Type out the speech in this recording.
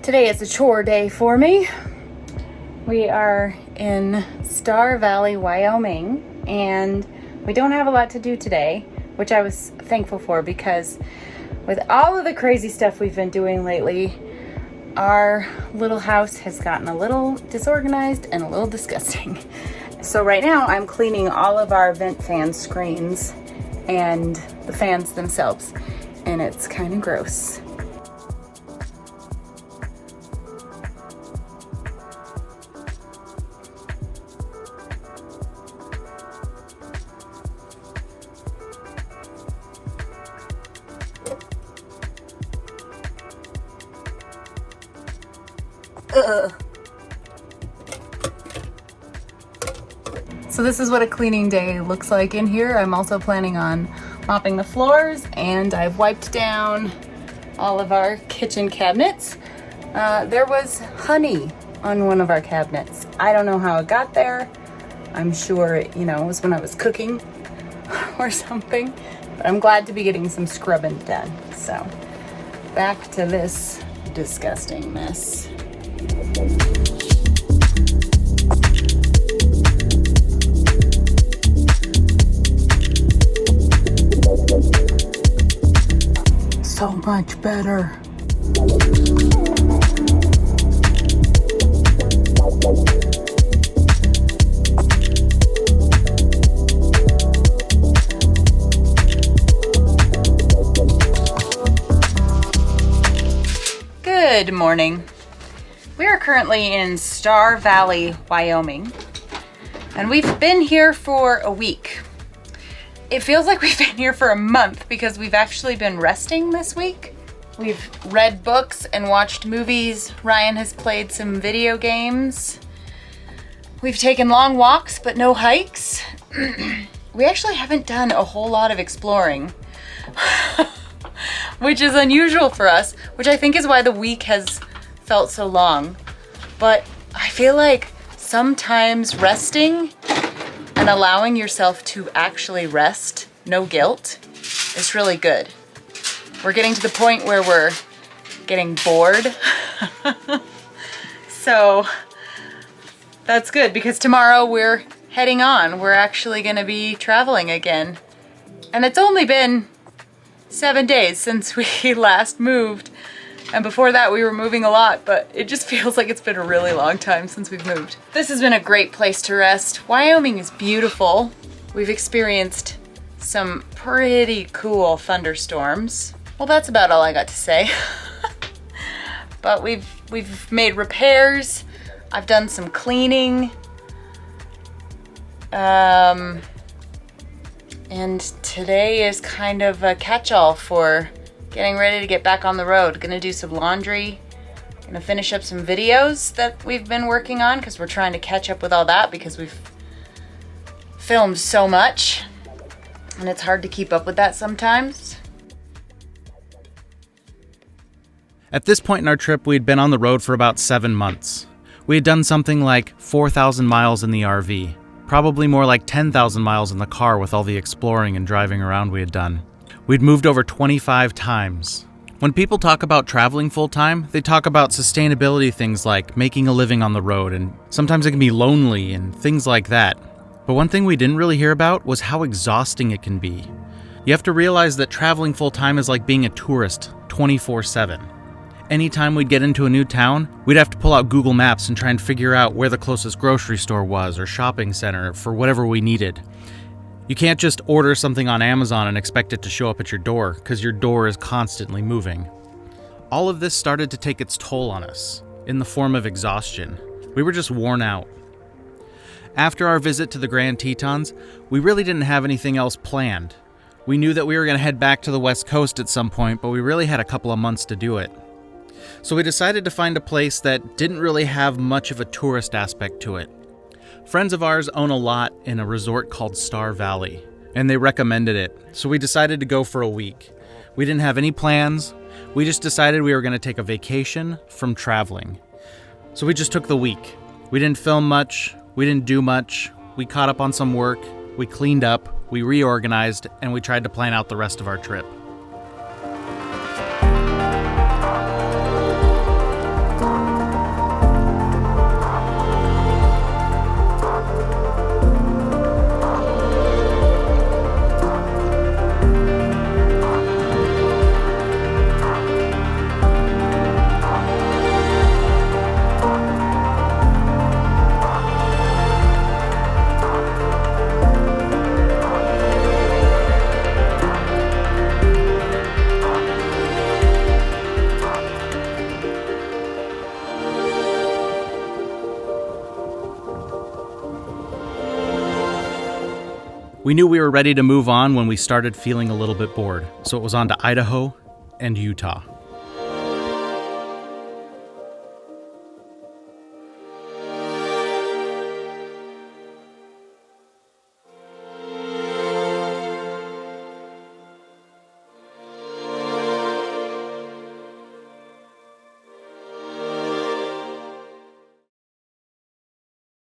Today is a chore day for me. We are in Star Valley, Wyoming, and we don't have a lot to do today, which I was thankful for because with all of the crazy stuff we've been doing lately, our little house has gotten a little disorganized and a little disgusting. So right now I'm cleaning all of our vent fan screens and the fans themselves, and it's kind of gross. So this is what a cleaning day looks like in here. I'm also planning on mopping the floors, and I've wiped down all of our kitchen cabinets. There was honey on one of our cabinets. I don't know how it got there. I'm sure it, it was when I was cooking or something, but I'm glad to be getting some scrubbing done. So back to this disgusting mess. So much better. Good morning. We are currently in Star Valley, Wyoming, and we've been here for a week. It feels like we've been here for a month because we've actually been resting this week. We've read books and watched movies. Ryan has played some video games. We've taken long walks, but no hikes. We actually haven't done a whole lot of exploring, which is unusual for us, which I think is why the week has felt so long. But I feel like sometimes resting and allowing yourself to actually rest, no guilt, is really good. We're getting to the point where we're getting bored. So that's good because tomorrow we're heading on. We're actually going to be traveling again. And it's only been 7 days since we last moved. And before that we were moving a lot, but it just feels like it's been a really long time since we've moved. This has been a great place to rest. Wyoming is beautiful. We've experienced some pretty cool thunderstorms. Well, that's about all I got to say. But we've made repairs. I've done some cleaning. And today is kind of a catch-all for getting ready to get back on the road. Gonna do some laundry. Gonna finish up some videos that we've been working on because we're trying to catch up with all that because we've filmed so much and it's hard to keep up with that sometimes. At this point in our trip, we'd been on the road for about 7 months. We had done something like 4,000 miles in the RV, probably more like 10,000 miles in the car with all the exploring and driving around we had done. We'd moved over 25 times. When people talk about traveling full-time, they talk about sustainability things like making a living on the road, and sometimes it can be lonely and things like that. But one thing we didn't really hear about was how exhausting it can be. You have to realize that traveling full-time is like being a tourist 24/7. Anytime we'd get into a new town, we'd have to pull out Google Maps and try and figure out where the closest grocery store was or shopping center for whatever we needed. You can't just order something on Amazon and expect it to show up at your door, because your door is constantly moving. All of this started to take its toll on us, in the form of exhaustion. We were just worn out. After our visit to the Grand Tetons, we really didn't have anything else planned. We knew that we were going to head back to the West Coast at some point, but we really had a couple of months to do it. So we decided to find a place that didn't really have much of a tourist aspect to it. Friends of ours own a lot in a resort called Star Valley, and they recommended it, so we decided to go for a week. We didn't have any plans. We just decided we were going to take a vacation from traveling. So we just took the week. We didn't film much. We didn't do much. We caught up on some work. We cleaned up. We reorganized, and we tried to plan out the rest of our trip. We knew we were ready to move on when we started feeling a little bit bored, so it was on to Idaho and Utah.